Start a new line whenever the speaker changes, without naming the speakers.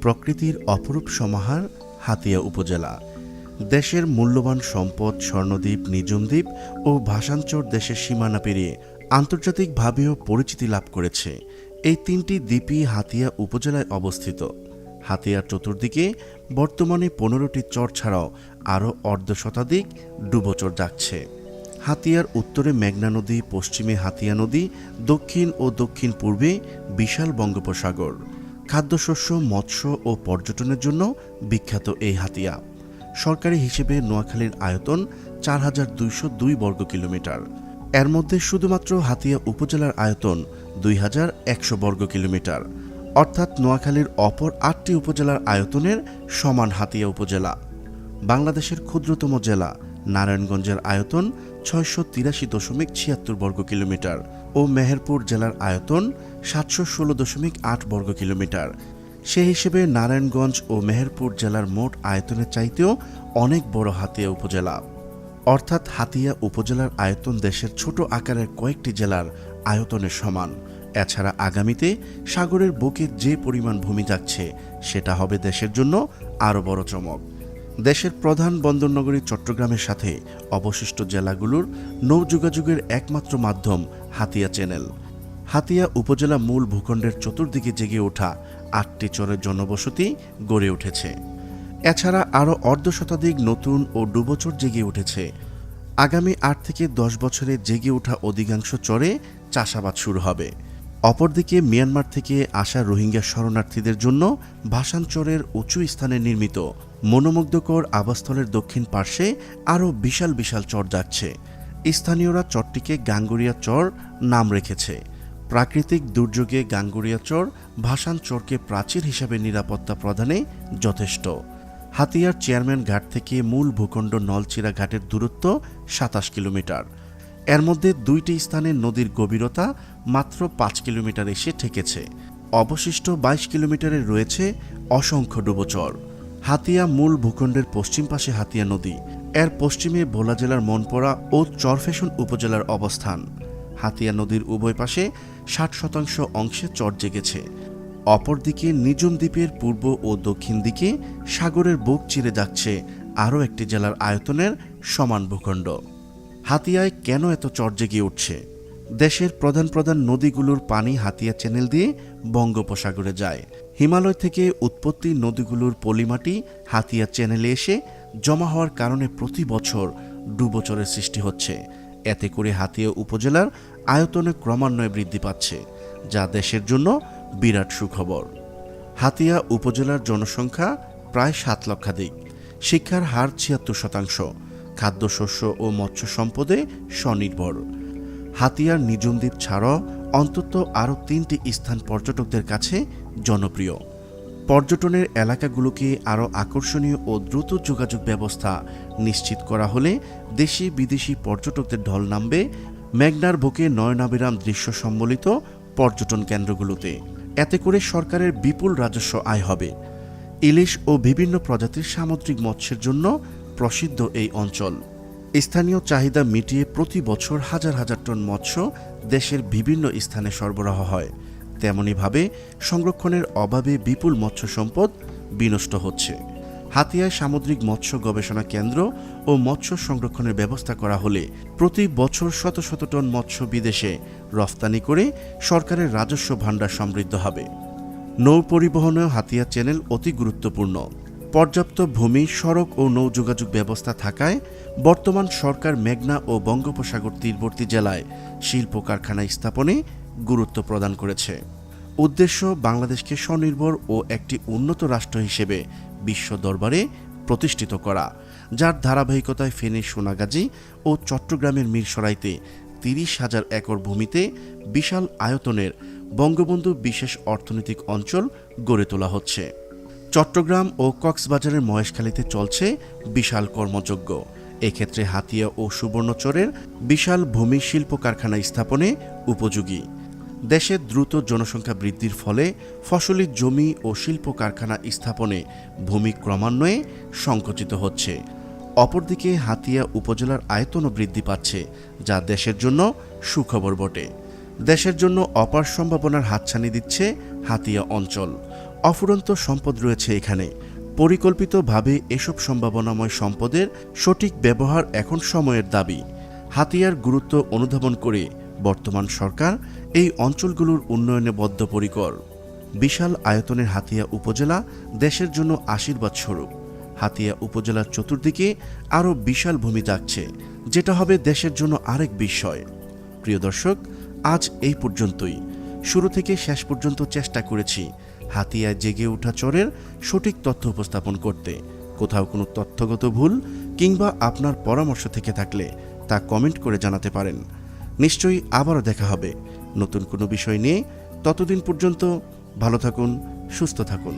প্রকৃতির অপরূপ সমাহার হাতিয়া উপজেলা। দেশের মূল্যবান সম্পদ স্বর্ণদ্বীপ, নিঝুম দ্বীপ ও ভাসানচর দেশের সীমানা পেরিয়ে আন্তর্জাতিকভাবেও পরিচিতি লাভ করেছে। এই তিনটি দ্বীপই হাতিয়া উপজেলায় অবস্থিত। হাতিয়ার চতুর্দিকে বর্তমানে 15টি চর ছাড়াও আরও অর্ধশতাধিক ডুবোচর যাচ্ছে। হাতিয়ার উত্তরে মেঘনা নদী, পশ্চিমে হাতিয়া নদী, দক্ষিণ ও দক্ষিণ পূর্বে বিশাল বঙ্গোপসাগর। খাদ্যশস্য, মৎস্য ও পর্যটনের জন্য বিখ্যাত এই হাতিয়া। সরকারি হিসেবে নোয়াখালীর আয়তন 4202 বর্গ কিলোমিটার। এর মধ্যে শুধুমাত্র হাতিয়া উপজেলার আয়তন 2100 বর্গ কিলোমিটার, অর্থাৎ নোয়াখালীর অপর 8টি উপজেলার আয়তনের সমান হাতিয়া উপজেলা। বাংলাদেশের ক্ষুদ্রতম জেলা নারায়ণগঞ্জের আয়তন 683.76 বর্গ কিলোমিটার ও মেহেরপুর জেলার আয়তন 716.8 বর্গ কিলোমিটার। সে হিসেবে নারায়ণগঞ্জ ও মেহেরপুর জেলার মোট আয়তনের চাইতেও অনেক বড় হাতিয়া উপজেলা। অর্থাৎ হাতিয়া উপজেলার আয়তন দেশের ছোট আকারের কয়েকটি জেলার আয়তনের সমান। এছাড়া আগামীতে সাগরের বুকে যে পরিমাণ ভূমি যাচ্ছে সেটা হবে দেশের জন্য আরও বড় চমক। দেশের প্রধান বন্দরনগরী চট্টগ্রামের সাথে অবশিষ্ট জেলাগুলোর নৌযোগাযোগের একমাত্র মাধ্যম হাতিয়া চ্যানেল। হাতিয়া উপজেলা মূল ভূখণ্ডের চতুর্দিকে জেগে ওঠা 8টি চরের জনবসতি গড়ে উঠেছে। এছাড়া আরও অর্ধশতাধিক নতুন ও ডুবোচর জেগে উঠেছে। আগামী 8 থেকে 10 বছরে জেগে ওঠা অধিকাংশ চরে চাষাবাদ শুরু হবে। অপরদিকে মিয়ানমার থেকে আসা রোহিঙ্গা শরণার্থীদের জন্য ভাসানচরের উঁচু স্থানে নির্মিত মনোমুগ্ধকর আবাসস্থলের দক্ষিণ পার্শ্বে আরও বিশাল বিশাল চর যাচ্ছে। স্থানীয়রা চরটিকে গাঙ্গুরিয়া চর নাম রেখেছে। প্রাকৃতিক দুর্যোগে গাঙ্গুরিয়া চর ভাসানচরকে প্রাচীর হিসাবে নিরাপত্তা প্রদানে যথেষ্ট। হাতিয়ার চেয়ারম্যান ঘাট থেকে মূল ভূখণ্ড নলচিরা ঘাটের দূরত্ব 27 কিলোমিটার। এর মধ্যে 2টি স্থানে নদীর গভীরতা মাত্র 5 কিলোমিটার এসে ঠেকেছে। অবশিষ্ট 22 কিলোমিটারে রয়েছে অসংখ্য ডুবোচর। হাতিয়া মূল ভূখণ্ডের পশ্চিম পাশে হাতিয়া নদী, এর পশ্চিমে ভোলা জেলার মনপড়া ও চরফ্যাশন উপজেলার অবস্থান। হাতিয়া নদীর উভয় পাশে 60% অংশে চর জেগেছে। অপরদিকে নিঝুম দ্বীপের পূর্ব ও দক্ষিণ দিকে সাগরের বুক চিরে যাচ্ছে আরও একটি জেলার আয়তনের সমান ভূখণ্ড। হাতিয়ায় কেন এত চর জেগে উঠছে? দেশের প্রধান প্রধান নদীগুলোর পানি হাতিয়া চ্যানেল দিয়ে বঙ্গোপসাগরে যায়। হিমালয় থেকে উৎপত্তি নদীগুলোর পলিমাটি হাতিয়া চ্যানেলে এসে জমা হওয়ার কারণে প্রতি বছর ডুবোচরের সৃষ্টি হচ্ছে। এতে করে হাতিয়া উপজেলার আয়তনে ক্রমান্বয়ে বৃদ্ধি পাচ্ছে, যা দেশের জন্য বিরাট সুখবর। হাতিয়া উপজেলার জনসংখ্যা প্রায় 7 লক্ষাধিক। শিক্ষার হার 76%। খাদ্যশস্য ও মৎস্য সম্পদে স্বনির্ভর। হাতিয়ার নিঝুম দ্বীপ ছাড়াও অন্তত আরও 3টি স্থান পর্যটকদের কাছে জনপ্রিয়। পর্যটনের এলাকাগুলোকে আরও আকর্ষণীয় ও দ্রুত যোগাযোগ ব্যবস্থা নিশ্চিত করা হলে দেশি বিদেশি পর্যটকদের ঢল নামবে মেঘনার বুকে নয়নাভিরাম দৃশ্য সম্বলিত পর্যটন কেন্দ্রগুলোতে। এতে করে সরকারের বিপুল রাজস্ব আয় হবে। ইলিশ ও বিভিন্ন প্রজাতির সামুদ্রিক মৎস্যের জন্য প্রসিদ্ধ এই অঞ্চল। স্থানীয় চাহিদা মিটিয়ে প্রতি বছর হাজার হাজার টন মৎস্য দেশের বিভিন্ন স্থানে সরবরাহ হয়। তেমনিভাবে সংরক্ষণের অভাবে বিপুল মৎস্য সম্পদ বিনষ্ট হচ্ছে। হাতিয়ায় সামুদ্রিক মৎস্য গবেষণা কেন্দ্র ও মৎস্য সংরক্ষণের ব্যবস্থা করা হলে প্রতি বছর শত শত টন মৎস্য বিদেশে রফতানি করে সরকারের রাজস্ব ভাণ্ডার সমৃদ্ধ হবে। নৌ পরিবহনেও হাতিয়া চ্যানেল অতি গুরুত্বপূর্ণ। পর্যাপ্ত ভূমি, সড়ক ও নৌ যোগাযোগ ব্যবস্থা থাকায় বর্তমান সরকার মেঘনা ও বঙ্গোপসাগর তীরবর্তী জেলায় শিল্প কারখানা স্থাপনে গুরুত্ব প্রদান করেছে। উদ্দেশ্য বাংলাদেশকে স্বনির্ভর ও একটি উন্নত রাষ্ট্র হিসেবে বিশ্ব দরবারে প্রতিষ্ঠিত করা, যার ধারাবাহিকতায় ফেনী, সোনাগাজী ও চট্টগ্রামের মিরসরাইতে 30,000 একর ভূমিতে বিশাল আয়তনের বঙ্গবন্ধু বিশেষ অর্থনৈতিক অঞ্চল গড়ে তোলা হচ্ছে। চট্টগ্রাম ও কক্সবাজারের মহেশখালীতে চলছে বিশাল কর্মযজ্ঞ। এক্ষেত্রে হাতিয়া ও সুবর্ণচরের বিশাল ভূমি শিল্প কারখানা স্থাপনে উপযোগী। দেশের দ্রুত জনসংখ্যা বৃদ্ধির ফলে ফসলি জমি ও শিল্প কারখানা স্থাপনে ভূমি ক্রমান্বয়ে সংকুচিত হচ্ছে। অপরদিকে হাতিয়া উপজেলার আয়তনও বৃদ্ধি পাচ্ছে, যা দেশের জন্য সুখবর বটে। দেশের জন্য অপার সম্ভাবনার হাতছানি দিচ্ছে হাতিয়া অঞ্চল। অফুরন্ত সম্পদ রয়েছে এখানে। পরিকল্পিতভাবে এসব সম্ভাবনাময় সম্পদের সঠিক ব্যবহার এখন সময়ের দাবি। হাতিয়ার গুরুত্ব অনুধাবন করে বর্তমান সরকার এই অঞ্চলগুলোর উন্নয়নে বদ্ধপরিকর। বিশাল আয়তনের হাতিয়া উপজেলা দেশের জন্য আশীর্বাদ স্বরূপ। হাতিয়া উপজেলার চতুর্দিকে আরও বিশাল ভূমি থাকছে, যেটা হবে দেশের জন্য আরেক বিস্ময়। প্রিয় দর্শক, আজ এই পর্যন্তই। শুরু থেকে শেষ পর্যন্ত চেষ্টা করেছি হাতিয়ায় জেগে ওঠা চরের সঠিক তথ্য উপস্থাপন করতে। কোথাও কোনো তথ্যগত ভুল কিংবা আপনার পরামর্শ থেকে থাকলে তা কমেন্ট করে জানাতে পারেন। নিশ্চয়ই আবারও দেখা হবে নতুন কোনো বিষয় নিয়ে। ততদিন পর্যন্ত ভালো থাকুন, সুস্থ থাকুন।